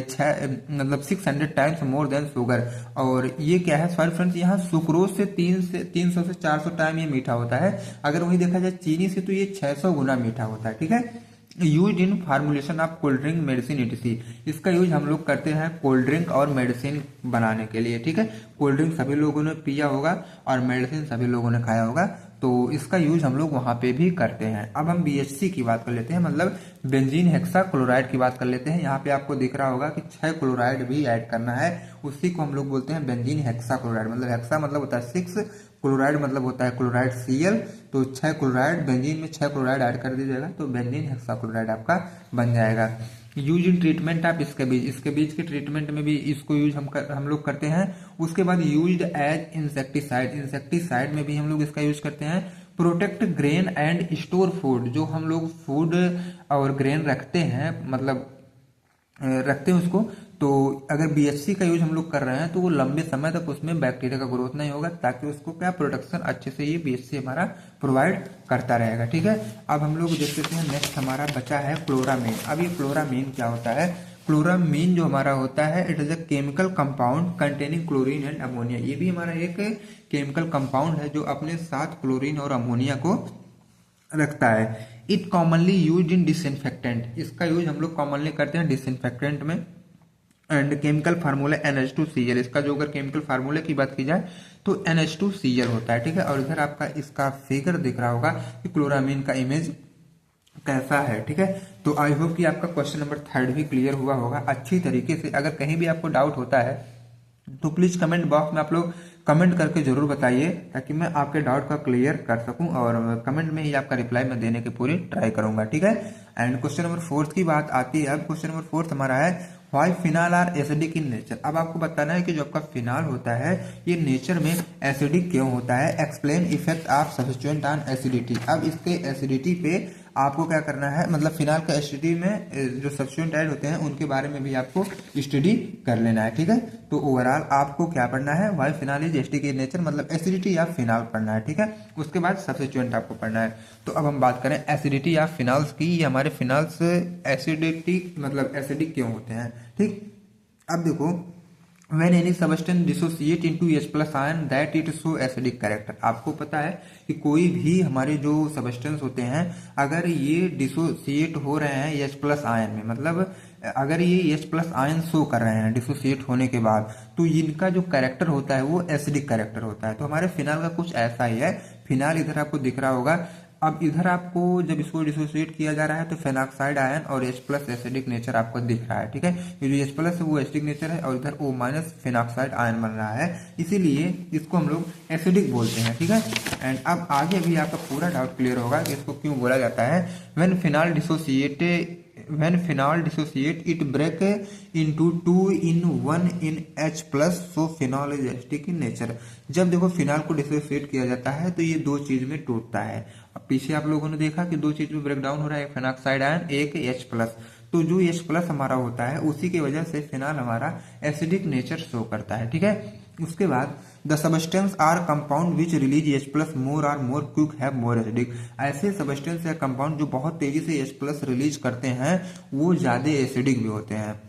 मतलब 600 टाइम्स मोर देन शुगर। और ये क्या है, सॉरी फ्रेंड्स, यहाँ सुक्रोज से 300 से 400 टाइम ये मीठा होता है। अगर वही देखा जाए चीनी से तो ये 600 गुना मीठा होता है। ठीक है, use in formulation of cold drink, medicine etc। इसका यूज हम लोग करते हैं कोल्ड ड्रिंक और मेडिसिन बनाने के लिए। ठीक है, कोल्ड ड्रिंक सभी लोगों ने पिया होगा और मेडिसिन सभी लोगों ने खाया होगा, तो इसका यूज हम लोग वहां पे भी करते हैं। अब हम BHC की बात कर लेते हैं, मतलब बेंजीन हेक्सा क्लोराइड की बात कर लेते हैं। यहाँ पे आपको दिख रहा होगा कि 6 क्लोराइड भी ऐड करना है, उसी को हम लोग बोलते हैं बेंजीन हेक्सा क्लोराइड। मतलब हेक्सा मतलब होता है 6, क्लोराइड मतलब होता है क्लोराइड Cl, तो 6 क्लोराइड, बेंजीन में 6 क्लोराइड ऐड कर दीजिएगा तो बेंजीन हेक्सा क्लोराइड आपका बन जाएगा। यूज इन ट्रीटमेंट ऑफ इसके बीज के ट्रीटमेंट में भी इसको यूज हम लोग करते हैं। उसके बाद यूज एज इंसेक्टिसाइड में भी हम लोग इसका यूज करते हैं। Protect grain and store food, जो हम लोग फूड और ग्रेन रखते हैं, मतलब रखते हैं उसको, तो अगर बीएचसी का यूज हम लोग कर रहे हैं तो वो लंबे समय तक उसमें बैक्टीरिया का ग्रोथ नहीं होगा, ताकि उसको क्या प्रोटेक्शन अच्छे से ये बीएचसी हमारा प्रोवाइड करता रहेगा। ठीक है, अब हम लोग देख लेते हैं नेक्स्ट हमारा बचा है क्लोरामीन। अब ये क्लोरामीन क्या होता है? क्लोरामीन जो हमारा होता है, it is a chemical compound containing chlorine and ammonia. ये भी हमारा एक केमिकल कंपाउंड है जो अपने साथ क्लोरीन और अमोनिया को रखता है। It commonly use in disinfectant, इसका यूज हम लोग कॉमनली करते हैं डिसइंफेक्टेंट में। एंड केमिकल फार्मूला NH2Cl, इसका जो अगर केमिकल फार्मूला की बात की जाए तो NH2Cl होता है। ठीक है, और इधर आपका इसका फिगर दिख रहा होगा कि क्लोरामीन का इमेज कैसा है। ठीक है, तो आई होप कि आपका क्वेश्चन नंबर 3 भी क्लियर हुआ होगा अच्छी तरीके से। अगर कहीं भी आपको डाउट होता है तो प्लीज कमेंट बॉक्स में आप लोग कमेंट करके जरूर बताइए, ताकि मैं आपके डाउट का क्लियर कर सकूं, और कमेंट में ही आपका रिप्लाई मैं देने की पूरी ट्राई करूंगा। ठीक है, एंड क्वेश्चन नंबर 4 की बात आती है। अब क्वेश्चन नंबर 4 हमारा है why phenol are acidic in nature. अब आपको बताना है कि जो आपका फिनाल होता है ये नेचर में एसिडिक क्यों होता है। Explain effect of substituent on acidity. अब इसके एसिडिटी पे आपको क्या करना है, मतलब फिनाल का एसिडिटी में जो सब्स्टिट्यूएंट ऐड होते हैं उनके बारे में भी आपको स्टडी कर लेना है। ठीक है, तो ओवरऑल आपको क्या पढ़ना है, why phenol is acidic in nature, मतलब एसिडिटी या फिनाल पढ़ना है। ठीक है, उसके बाद सब्स्टिट्यूएंट आपको पढ़ना है। तो अब हम बात करें एसिडिटी या फिनाल्स की। ये हमारे फिनाल्स एसिडिटी मतलब एसिडिक क्यों होते हैं। ठीक, अब देखो, when any substance dissociate into H plus ion that it show acidic character। आपको पता है कि कोई भी हमारे जो सबस्टेंस होते हैं अगर ये डिसोसिएट हो रहे हैं H प्लस आयन में, मतलब अगर ये H प्लस आयन शो कर रहे हैं डिसोसिएट होने के बाद, तो इनका जो कैरेक्टर होता है वो एसिडिक कैरेक्टर होता है। तो हमारे फिनाल का कुछ ऐसा ही है। फिनाल इधर आपको दिख रहा होगा। अब इधर आपको जब इसको डिसोसिएट किया जा रहा है तो फेनॉक्साइड आयन और H प्लस एसिडिक नेचर आपको दिख रहा है। ठीक है, ये जो H प्लस है वो एसिडिक नेचर है और इधर O माइनस फेनॉक्साइड आयन बन रहा है, इसीलिए इसको हम लोग एसिडिक बोलते हैं। ठीक है, एंड अब आगे भी आपका पूरा डाउट क्लियर होगा कि इसको क्यों बोला जाता है। When phenol dissociate it break into 2 in 1 in H plus, so phenol is acidic in nature. जब देखो फिनाल को डिसोसिएट किया जाता है तो ये दो चीज में टूटता है। अब पीछे आप लोगों ने देखा कि दो चीज में ब्रेक डाउन हो रहा है, एक फेनॉक्साइड आयन, एक H प्लस। तो जो H प्लस हमारा होता है उसी की वजह से फिनाल हमारा एसिडिक नेचर शो करता है। ठीक है, उसके बाद the substance or compound which release H plus more or more quick have more acidic. ऐसे सबस्टेंस या कंपाउंड जो बहुत तेजी से H प्लस रिलीज करते हैं वो ज्यादा एसिडिक भी होते हैं।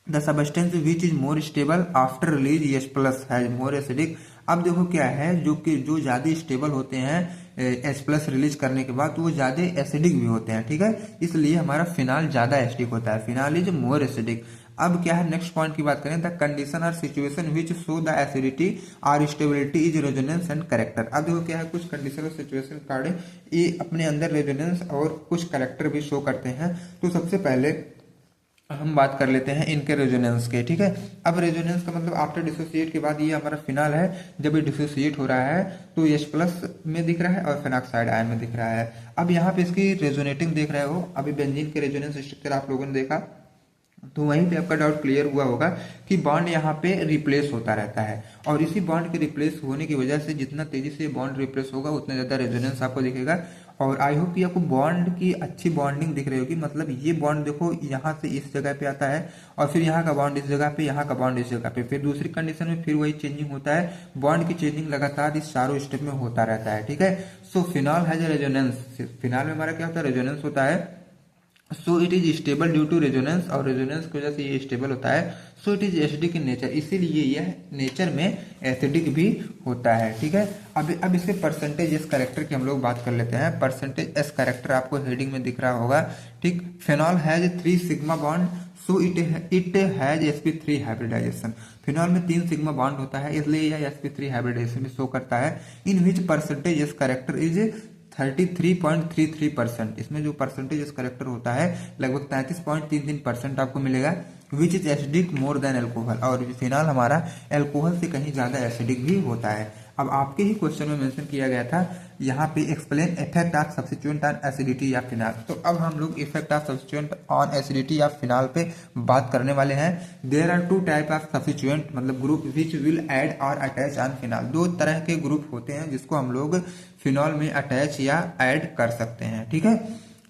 The substance which is more stubble after release H plus has more acidic. अब देखो क्या है, जो ज्यादा स्टेबल होते हैं H प्लस रिलीज करने के बाद तो वो ज्यादा एसिडिक भी होते हैं। ठीक है, इसलिए हमारा फिनाल ज्यादा एसिडिक होता है, फिनाल इज मोर एसिडिक। अब क्या है, नेक्स्ट पॉइंट की बात करें, द कंडीशन और situation which show the acidity और stability is resonance and character. अब देखो क्या है, कुछ कंडीशन और सिचुएशन कार्ड ये अपने अंदर रेजोनेंस और कुछ कैरेक्टर भी शो करते हैं। तो सबसे पहले हम बात कर लेते हैं इनके रेजोनेंस के। ठीक है, अब रेजोनेंस का मतलब आफ्टर डिसोसिएट के बाद ये हमारा फिनाल है, जब ये डिसोसिएट हो रहा है तो H प्लस में दिख रहा है और फेनॉक्साइड आयन में दिख रहा है। अब यहाँ पे इसकी रेजोनेटिंग देख रहे हो, अभी बेंजीन के रेजोनेंस स्ट्रक्चर आप लोगों ने देखा तो वहीं पे आपका डाउट क्लियर हुआ होगा कि बॉन्ड यहाँ पे रिप्लेस होता रहता है, और इसी बॉन्ड के रिप्लेस होने की वजह से जितना तेजी से बॉन्ड रिप्लेस होगा उतना ज्यादा रेजोनेंस आपको दिखेगा। और आई होप कि आपको बॉन्ड की अच्छी बॉन्डिंग दिख रही होगी, मतलब ये बॉन्ड देखो यहाँ से इस जगह पे आता है और फिर यहाँ का बॉन्ड इस जगह पे, यहाँ का बॉन्ड इस जगह पे, फिर दूसरी कंडीशन में फिर वही चेंजिंग होता है। बॉन्ड की चेंजिंग लगातार इस चारों स्टेप में होता रहता है। ठीक है, so phenol has resonance. Phenol में हमारा क्या होता है, रेजोनेंस होता है। So it is stable due to resonance, और रेजोनेंस की वजह से ये स्टेबल होता है। So it is acidic in nature, इसीलिए यह नेचर में एसिडिक भी होता है। ठीक है, अब इसके परसेंटेज एस कैरेक्टर की हम लोग बात कर लेते हैं। परसेंटेज एस कैरेक्टर आपको हेडिंग में दिख रहा होगा। ठीक, phenol has 3 sigma bond, so it has sp3 hybridisation. Phenol में 3 सिग्मा बॉन्ड होता है, इसलिए यह sp3 हाइब्रिडाइजेशन में शो करता है। In which percentage S character is 33.33%। इसमें जो परसेंटेज करेक्टर होता है लगभग 33.33% आपको मिलेगा। Which is acidic more than alcohol, और फिनाल हमारा एल्कोहल से कहीं ज्यादा एसिडिक भी होता है। अब आपके ही क्वेश्चन में मेंशन किया गया था यहाँ पे explain effect of substituent on acidity या फिनाल। तो अब हम लोग effect of substituent on acidity या फिनाल पे बात करने वाले हैं। There are 2 type of substituent, मतलब ग्रुप विच विल ऐड और अटैच ऑन फिनाल। 2 तरह के ग्रुप होते हैं जिसको हम लोग फिनॉल में अटैच या ऐड कर सकते हैं। ठीक है,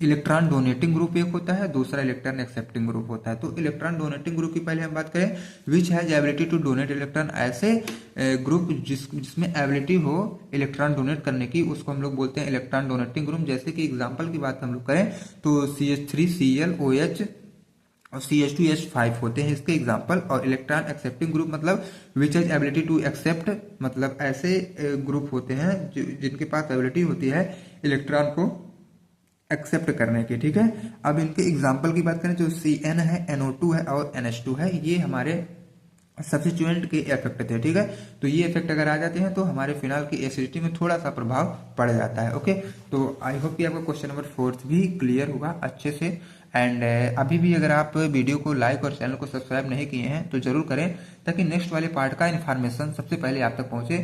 इलेक्ट्रॉन डोनेटिंग ग्रुप एक होता है, दूसरा इलेक्ट्रॉन एक्सेप्टिंग ग्रुप होता है। तो इलेक्ट्रॉन डोनेटिंग ग्रुप की पहले हम बात करें, which has ability to donate electron, ऐसे ग्रुप जिसमें एबिलिटी हो इलेक्ट्रॉन डोनेट करने की, उसको हम लोग बोलते हैं इलेक्ट्रॉन डोनेटिंग ग्रुप। जैसे कि एग्जांपल की बात हम लोग करें तो CH3Cl OH और CH2H5 होते हैं इसके एग्जाम्पल। और इलेक्ट्रॉन एक्सेप्टिंग ग्रुप मतलब which has ability to accept, मतलब ऐसे ग्रुप होते हैं जिनके पास एबिलिटी होती है इलेक्ट्रॉन को एक्सेप्ट करने की, ठीक है। अब इनके एग्जाम्पल की बात करें तो Cn है, NO2 है और NH2 है, ये हमारे सब्स्टिट्यूएंट के इफेक्ट थे, ठीक है। तो ये इफेक्ट अगर आ जाते हैं तो हमारे फिनाल की एसिडिटी में थोड़ा सा प्रभाव पड़ जाता है। ओके, तो आई होप कि आपका क्वेश्चन नंबर 4 भी क्लियर होगा अच्छे से। एंड अभी भी अगर आप वीडियो को लाइक और चैनल को सब्सक्राइब नहीं किए हैं तो जरूर करें, ताकि नेक्स्ट वाले पार्ट का इन्फॉर्मेशन सबसे पहले आप तक पहुंचे,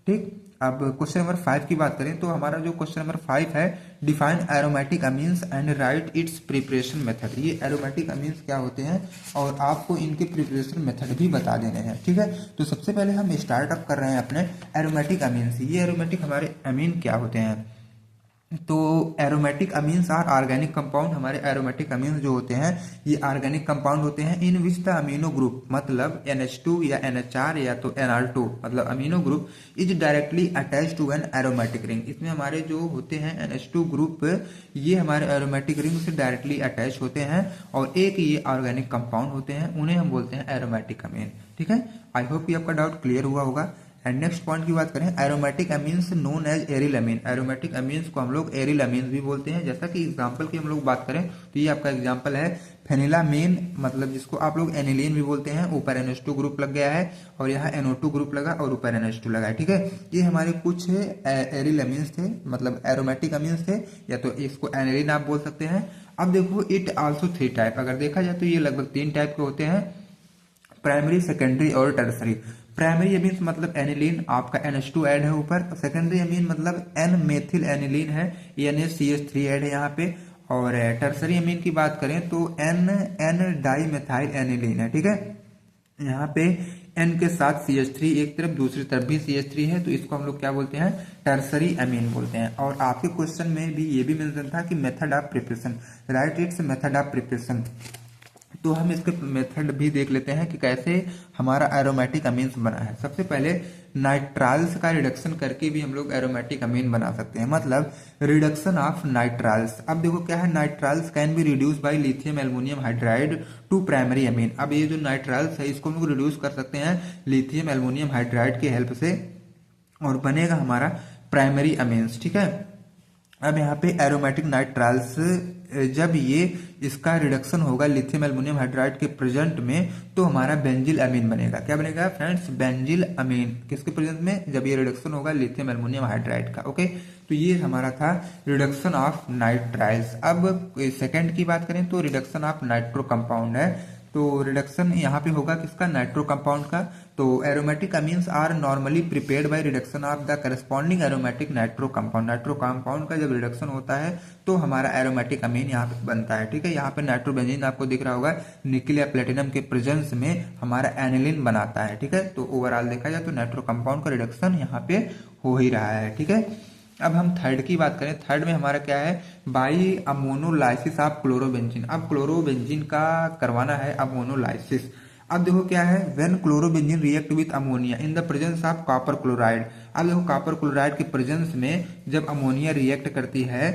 ठीक। अब क्वेश्चन नंबर 5 की बात करें तो हमारा जो क्वेश्चन नंबर 5 है, define aromatic amines and write its preparation method. ये एरोमेटिक अमीन्स क्या होते हैं और आपको इनके प्रिपरेशन मेथड भी बता देने हैं, ठीक है। तो सबसे पहले हम स्टार्टअप कर रहे हैं अपने एरोमेटिक अमीन्स। ये एरोमेटिक हमारे अमीन क्या होते हैं, तो aromatic amines are organic compound. हमारे एरोमेटिक अमीन्स जो होते हैं ये ऑर्गेनिक कंपाउंड होते हैं in which the amino group, मतलब NH2 या NHR या तो NR2, मतलब amino group is directly attach to an aromatic ring. इसमें हमारे जो होते हैं NH2 ग्रुप, ये हमारे एरोमेटिक रिंग से डायरेक्टली अटैच होते हैं और एक ये ऑर्गेनिक कंपाउंड होते हैं, उन्हें हम बोलते हैं एरोमेटिक अमीन, ठीक है। आई होप कि आपका डाउट क्लियर हुआ होगा। एंड नेक्स्ट पॉइंट की बात करें, aromatic amines known as aryl amine. Aromatic amines को हम लोग एरिल अमीन्स भी बोलते हैं। जैसा कि एग्जांपल की हम लोग बात करें तो ये आपका एग्जांपल है फेनिलामीन, मतलब जिसको आप लोग एनिलीन भी बोलते हैं। ऊपर NH2 ग्रुप लग गया है और यहाँ NO2 ग्रुप लगा और ऊपर NH2 लगा है, ठीक है। ये हमारे कुछ एरिल अमीन्स थे, मतलब एरोमेटिक अमीन्स थे, या तो इसको एनिलीन आप बोल सकते हैं। अब देखो इट आल्सो 3 टाइप, अगर देखा जाए तो ये लगभग 3 टाइप के होते हैं, प्राइमरी, सेकेंडरी और टर्सरी। प्राइमरी अमीन मतलब एनिलीन, आपका NH2 ऐड है ऊपर। सेकेंडरी अमीन मतलब N मेथिल एनिलीन है, NaCH3 ऐड है यहाँ पे। और टर्सरी अमीन की बात करें तो N डाई मेथाइल एनिलीन है, ठीक है। यहाँ पे N के साथ CH3 एक तरफ, दूसरी तरफ भी CH3 है, तो इसको हम लोग क्या बोलते हैं, टर्सरी अमीन बोलते हैं। और आपके क्वेश्चन में भी ये भी मेंशन था कि method of preparation, right it's method of preparation. तो हम इसके मेथड भी देख लेते हैं कि कैसे हमारा एरोमेटिक अमीन्स बना है। सबसे पहले नाइट्राल्स का रिडक्शन करके भी हम लोग एरोमेटिक अमीन बना सकते हैं, मतलब रिडक्शन ऑफ नाइट्राल्स। अब देखो क्या है, nitriles can be reduce by lithium aluminium hydride to primary amine. अब ये जो नाइट्राल्स है इसको हम लोग रिड्यूस कर सकते हैं लिथियम एल्युमिनियम हाइड्राइड की हेल्प से और बनेगा हमारा प्राइमरी अमीन्स, ठीक है। अब यहाँ पे एरोमेटिक नाइट्राल्स जब ये इसका रिडक्शन होगा लिथियम एल्युमिनियम हाइड्राइड के प्रेजेंट में तो हमारा बेंजिल अमीन बनेगा। क्या बनेगा फ्रेंड्स, बेंजिल अमीन। किसके प्रेजेंट में, जब ये रिडक्शन होगा लिथियम एल्युमिनियम हाइड्राइड का। ओके, तो ये हमारा था रिडक्शन ऑफ नाइट्राइल्स। अब सेकंड की बात करें तो रिडक्शन ऑफ नाइट्रो कंपाउंड है। तो रिडक्शन यहाँ पे होगा किसका, नाइट्रो कंपाउंड का। तो aromatic amines are normally prepared by reduction of the corresponding aromatic nitro compound. Nitro compound का जब रिडक्शन होता है तो हमारा एरोमेटिक अमीन यहाँ पे बनता है, ठीक है। यहाँ पे नाइट्रोबेंजीन आपको दिख रहा होगा, निकल या प्लेटिनम के प्रेजेंस में हमारा एनिलीन बनाता है, ठीक है। तो ओवरऑल देखा जाए तो नाइट्रो कंपाउंड का रिडक्शन यहाँ पे हो ही रहा है, ठीक है। अब हम थर्ड की बात करें, थर्ड में हमारा क्या है, बाई अमोनोलाइसिस ऑफ क्लोरोबेंजीन। अब क्लोरोबेंजीन का करवाना है अमोनोलाइसिस। अब देखो क्या है, when chlorobenzene react with ammonia in the presence of copper chloride. अब देखो कॉपर क्लोराइड के प्रेजेंस में जब अमोनिया रिएक्ट करती है,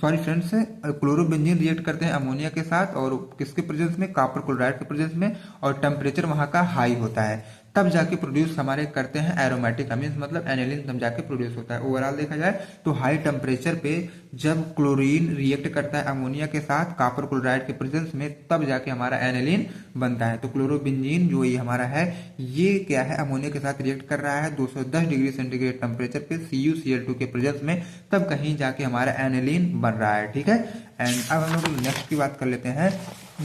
सॉरी फ्रेंड्स, क्लोरोबेंजीन रिएक्ट करते हैं अमोनिया के साथ और किसके प्रेजेंस में, कॉपर क्लोराइड के प्रेजेंस में, और टेम्परेचर वहां का हाई होता है, तब जाके प्रोड्यूस हमारे करते हैं एरोमेटिक अमीन्स, मतलब एनिलीन तब जाके प्रोड्यूस होता है। ओवरऑल देखा जाए तो हाई टेम्परेचर पे जब क्लोरीन रिएक्ट करता है अमोनिया के साथ कॉपर क्लोराइड के प्रेजेंस में, तब जाके हमारा एनिलीन बनता है। तो क्लोरोबेंजीन जो ये हमारा है, ये क्या है, अमोनिया के साथ रिएक्ट कर रहा है 210 डिग्री सेंटीग्रेड टेम्परेचर पे CuCl2 के प्रेजेंस में, तब कहीं जाके हमारा एनिलीन बन रहा है, ठीक है। एंड अब हम लोग नेक्स्ट की बात कर लेते हैं।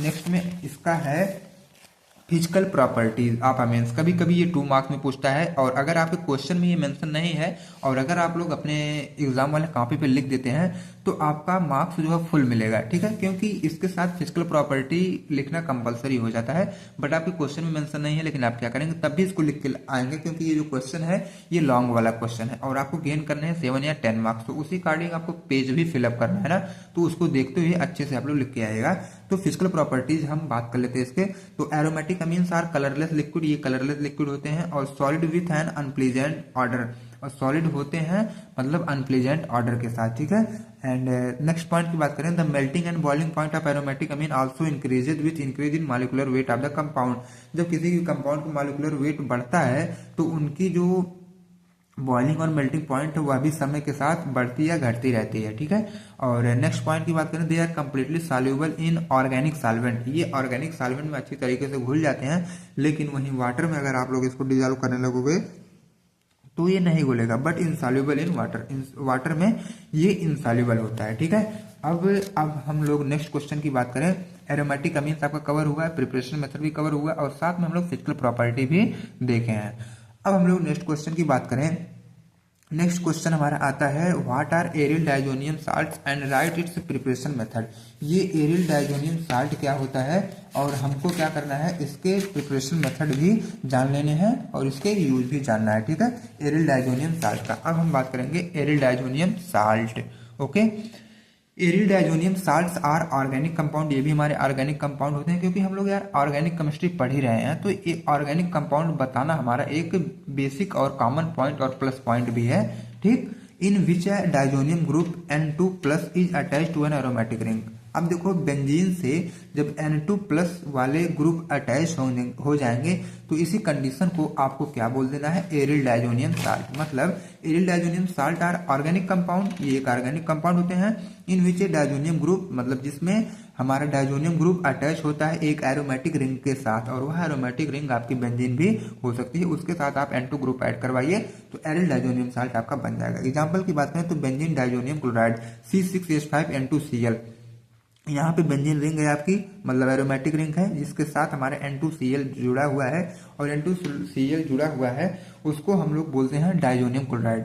नेक्स्ट में इसका है फिजिकल प्रॉपर्टीज ऑफ अमीन्स। कभी कभी ये 2 मार्क्स में पूछता है, और अगर आपके क्वेश्चन में ये मेंशन नहीं है और अगर आप लोग अपने एग्जाम वाले कॉपी पे लिख देते हैं तो आपका मार्क्स जो है फुल मिलेगा, ठीक है, क्योंकि इसके साथ फिजिकल प्रॉपर्टी लिखना कंपलसरी हो जाता है। बट आपके क्वेश्चन में मेंशन नहीं है, लेकिन आप क्या करेंगे तब भी इसको लिख के आएंगे, क्योंकि ये जो क्वेश्चन है ये लॉन्ग वाला क्वेश्चन है और आपको गेन करने हैं 7 या 10 मार्क्स। तो उसी अकॉर्डिंग आपको पेज भी फिलअप करना है ना, तो उसको देखते हुए अच्छे से आप लोग लिख के आएगा। तो फिजिकल प्रॉपर्टीज हम बात कर लेते हैं इसके। तो aromatic amines are colourless liquid, ये कलरलेस लिक्विड होते हैं, और solid with an unpleasant order, और सॉलिड होते हैं मतलब अनप्लीजेंट ऑर्डर के साथ, ठीक है। एंड नेक्स्ट पॉइंट की बात करें, the melting and boiling point of aromatic amine also increases with increase in molecular weight of the compound. जब किसी भी कंपाउंड का मॉलिक्यूलर वेट बढ़ता है तो उनकी जो बॉइलिंग और मेल्टिंग पॉइंट वह भी समय के साथ बढ़ती या घटती रहती है, ठीक है। और नेक्स्ट पॉइंट की बात करें, they are completely soluble in organic solvent. ये ऑर्गेनिक सॉल्वेंट में अच्छी तरीके से घुल जाते हैं, लेकिन वहीं वाटर में अगर आप लोग इसको डिजॉल्व करने लगोगे तो ये नहीं घुलेगा, but insoluble in water, water में ये इनसॉल्युबल होता है, ठीक है। अब हम लोग नेक्स्ट क्वेश्चन की बात करें, एरोमेटिक अमीन्स आपका कवर हुआ है, प्रिपरेशन मेथड भी कवर हुआ है, और साथ में हम लोग फिजिकल प्रॉपर्टी भी देखे हैं। अब हम लोग नेक्स्ट क्वेश्चन की बात करें, नेक्स्ट क्वेश्चन हमारा आता है, what are aryl diazonium salts and write its preparation method. ये एरियल डायजोनियम साल्ट क्या होता है और हमको क्या करना है, इसके प्रिपरेशन मेथड भी जान लेने हैं और इसके यूज भी जानना है, ठीक है, एरियल डायजोनियम साल्ट का। अब हम बात करेंगे aryl diazonium salt, okay. Aryl diazonium salts are organic compound, ये भी हमारे ऑर्गेनिक कंपाउंड होते हैं, क्योंकि हम लोग यार ऑर्गेनिक केमिस्ट्री पढ़ ही रहे हैं, तो ये ऑर्गेनिक कंपाउंड बताना हमारा एक बेसिक और कॉमन पॉइंट और प्लस पॉइंट भी है, ठीक। In which diazonium group N2+ is attach to an aromatic ring. अब देखो, बेंजीन से जब N2+ वाले ग्रुप अटैच हो जाएंगे तो इसी कंडीशन को आपको क्या बोल देना है, एरियल डायजोनियम साल्ट। मतलब aryl diazonium salt are organic compound, ये एक ऑर्गेनिक कंपाउंड होते हैं, इन विच डायजोनियम ग्रुप मतलब जिसमें हमारा डायजोनियम ग्रुप अटैच होता है एक एरोमेटिक रिंग के साथ, और वह एरोमेटिक रिंग आपकी बेंजीन भी हो सकती है, उसके साथ आप N2 ग्रुप ऐड करवाइए तो एरियल डायजोनियम साल्ट आपका बन जाएगा। एग्जाम्पल की बात करें तो बेंजीन डायजोनियम क्लोराइड C6H5N2Cl, यहाँ पे बेंजीन रिंग है आपकी, मतलब एरोमेटिक रिंग है जिसके साथ हमारे N2Cl जुड़ा हुआ है, और N2Cl जुड़ा हुआ है उसको हम लोग बोलते हैं डायजोनियम क्लोराइड।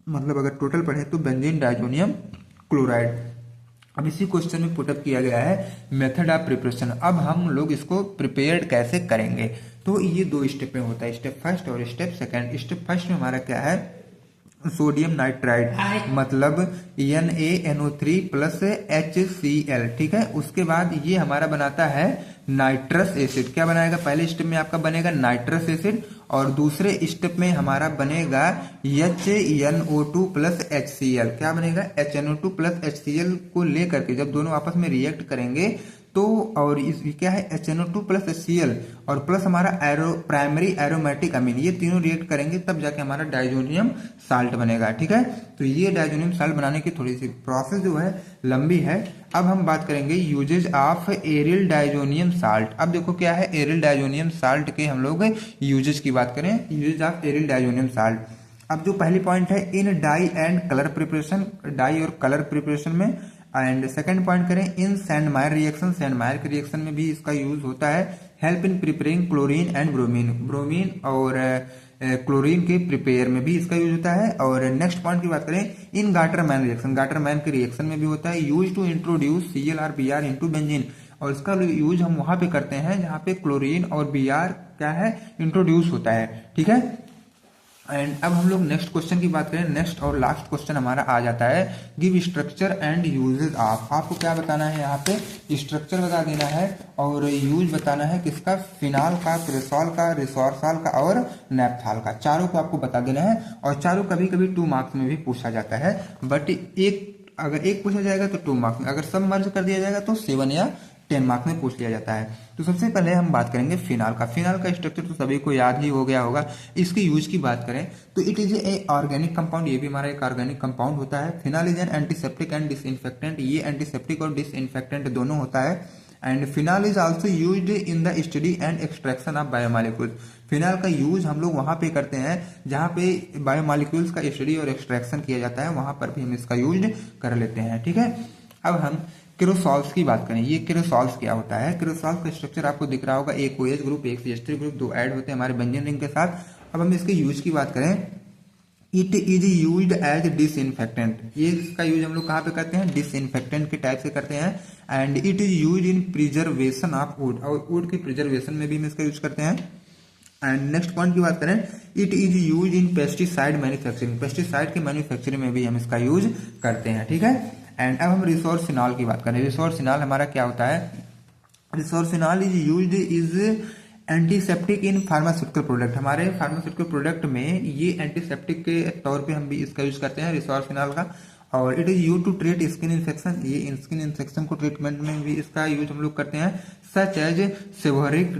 मतलब अगर टोटल पढ़े तो बेंजीन डायजोनियम क्लोराइड। अब इसी क्वेश्चन में पुटअप किया गया है मेथड ऑफ प्रिपरेशन। अब हम लोग इसको प्रिपेयर्ड कैसे करेंगे, तो ये 2 स्टेप में होता है, स्टेप फर्स्ट और स्टेप सेकंड। स्टेप फर्स्ट में हमारा क्या है, सोडियम नाइट्राइड मतलब NaNO3+HCl, ठीक है। उसके बाद ये हमारा बनाता है नाइट्रस एसिड। क्या बनाएगा, पहले स्टेप में आपका बनेगा नाइट्रस एसिड, और दूसरे स्टेप में हमारा बनेगा HNO2+HCl। क्या बनेगा, HNO2+HCl को लेकर के जब दोनों आपस में रिएक्ट करेंगे तो, और इस क्या है HNO2+HCl और प्लस हमारा प्राइमरी एरोमेटिक अमीन, ये तीनों रिएक्ट करेंगे तब जाके हमारा डायजोनियम साल्ट बनेगा, ठीक है। तो ये डायजोनियम साल्ट बनाने की थोड़ी सी प्रोसेस जो है लंबी है। अब हम बात करेंगे uses of aryl diazonium salt. अब देखो क्या है, एरियल डायजोनियम साल्ट के हम लोग यूजेज की बात करें, uses of aryl diazonium salt. अब जो पहली पॉइंट है, in dye and colour preparation, dye और कलर प्रिपरेशन में। एंड सेकंड पॉइंट करें, इन सैंडमायर रिएक्शन, सैंडमायर के रिएक्शन में भी इसका यूज होता है। Help in preparing chlorine and bromine, bromine और क्लोरीन के प्रिपेयर में भी इसका यूज होता है। और नेक्स्ट पॉइंट की बात करें, इन गाटरमैन रिएक्शन, गाटरमैन के रिएक्शन में भी होता है। यूज टू इंट्रोड्यूस Cl और Br इनटू बेंजीन, और इसका यूज हम वहां पे करते हैं जहां पे क्लोरीन और Br क्या है, इंट्रोड्यूस होता है, ठीक है। एंड अब हम लोग नेक्स्ट क्वेश्चन की बात करें, नेक्स्ट और लास्ट क्वेश्चन हमारा आ जाता है, give structure and uses of. आपको क्या बताना है, यहाँ पे स्ट्रक्चर बता देना है और यूज बताना है किसका, फिनाल का, क्रेसॉल का, रिसोर्साल का और नेपथाल का। चारों को आपको बता देना है, और चारों कभी कभी 2 मार्क्स में भी पूछा जाता है, बट अगर एक पूछा जाएगा तो 2 मार्क्स में, अगर सब मर्ज कर दिया जाएगा तो 7 या 10 मार्क्स में पूछ लिया जाता है। तो सबसे पहले हम बात करेंगे फिनाल का। फिनाल का स्ट्रक्चर तो सभी को याद ही हो गया होगा। इसके यूज की बात करें तो it is a organic compound, ये भी हमारा एक ऑर्गेनिक कंपाउंड होता है। Phenol is an antiseptic and disinfectant, ये एंटीसेप्टिक और डिसइंफेक्टेंट दोनों होता है। And phenol is also used in the study and extraction of biomolecules. Phenol का यूज हम लोग वहां पे करते हैं जहां पे बायोमॉलिक्यूल्स का स्टडी और एक्सट्रैक्शन किया जाता है, वहां पर भी हम इसका यूज कर लेते हैं, ठीक है। अब हम क्रोसॉल्स की बात करें, ये क्रोसॉल्स क्या होता है, क्रोसॉल्स का स्ट्रक्चर आपको दिख रहा होगा, एक OH ग्रुप, एक CH3 ग्रुप, 2 ऐड होते हैं हमारे बेंजीन रिंग के साथ। अब हम इसके यूज की बात करें it is used as disinfectant, ये इसका यूज हम लोग कहाँ पे करते हैं, डिसइंफेक्टेंट के टाइप से करते हैं। And it is use in preservation of would, और वुड के प्रिजर्वेशन में भी हम इसका यूज करते हैं। एंड नेक्स्ट पॉइंट की बात करें, it is use in pesticide manufacturing, pesticide के मैन्युफैक्चरिंग में भी हम इसका यूज करते हैं, ठीक है। एंड अब हम रिसोर्सिनॉल की बात करें, रिसोर्सिनॉल हमारा क्या होता है, resorcinol is used is antiseptic in pharmaceutical product, हमारे फार्मास्यूटिकल प्रोडक्ट में ये एंटीसेप्टिक के तौर पे हम भी इसका यूज करते हैं रिसोर्सिनॉल का। और it is use to treat skin infection, ये स्किन इन्फेक्शन को ट्रीटमेंट में भी इसका यूज हम लोग करते हैं। Such as seborrheic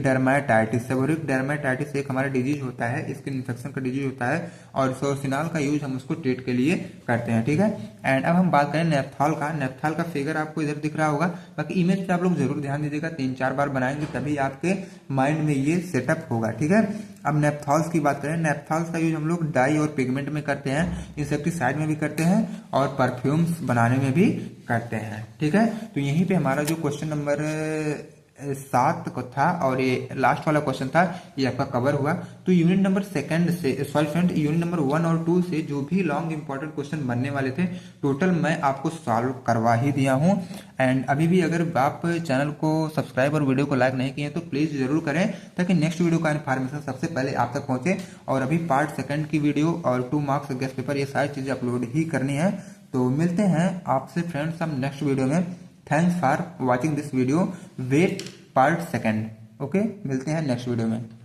dermatitis, seborrheic dermatitis एक हमारा डिजीज होता है, स्किन इन्फेक्शन का डिजीज होता है, और रिसोर्सिनॉल का यूज हम उसको ट्रीट के लिए करते हैं, ठीक है। एंड अब हम बात करें नेप्थॉल का, नेप्थॉल का फिगर आपको इधर दिख रहा होगा, बाकी इमेज पे आप लोग जरूर ध्यान दीजिएगा, 3-4 बार बनाएंगे तभी आपके माइंड में ये सेटअप होगा, ठीक है। अब नेप्थॉल्स की बात करें, नेप्थॉल्स का यूज हम लोग डाई और पिगमेंट में करते हैं, इंसेक्टिसाइड में भी करते हैं, और परफ्यूम्स बनाने में भी करते हैं, ठीक है। तो यहीं पे हमारा जो क्वेश्चन नंबर 7 को था और ये लास्ट वाला क्वेश्चन था, ये आपका कवर हुआ। तो यूनिट नंबर 2 से, सॉरी फ्रेंड, यूनिट नंबर 1 और 2 से जो भी लॉन्ग इंपॉर्टेंट क्वेश्चन बनने वाले थे टोटल मैं आपको सॉल्व करवा ही दिया हूँ। एंड अभी भी अगर आप चैनल को सब्सक्राइब और वीडियो को लाइक नहीं किए तो प्लीज जरूर करें, ताकि नेक्स्ट वीडियो का इन्फॉर्मेशन सबसे पहले आप तक पहुंचे। और अभी पार्ट 2 की वीडियो और 2 मार्क्स गेस्ट पेपर, ये सारी चीजें अपलोड ही करनी है। तो मिलते हैं आपसे फ्रेंड्स हम नेक्स्ट वीडियो में। Thanks for watching this video, wait part 2। Okay, मिलते हैं नेक्स्ट वीडियो में।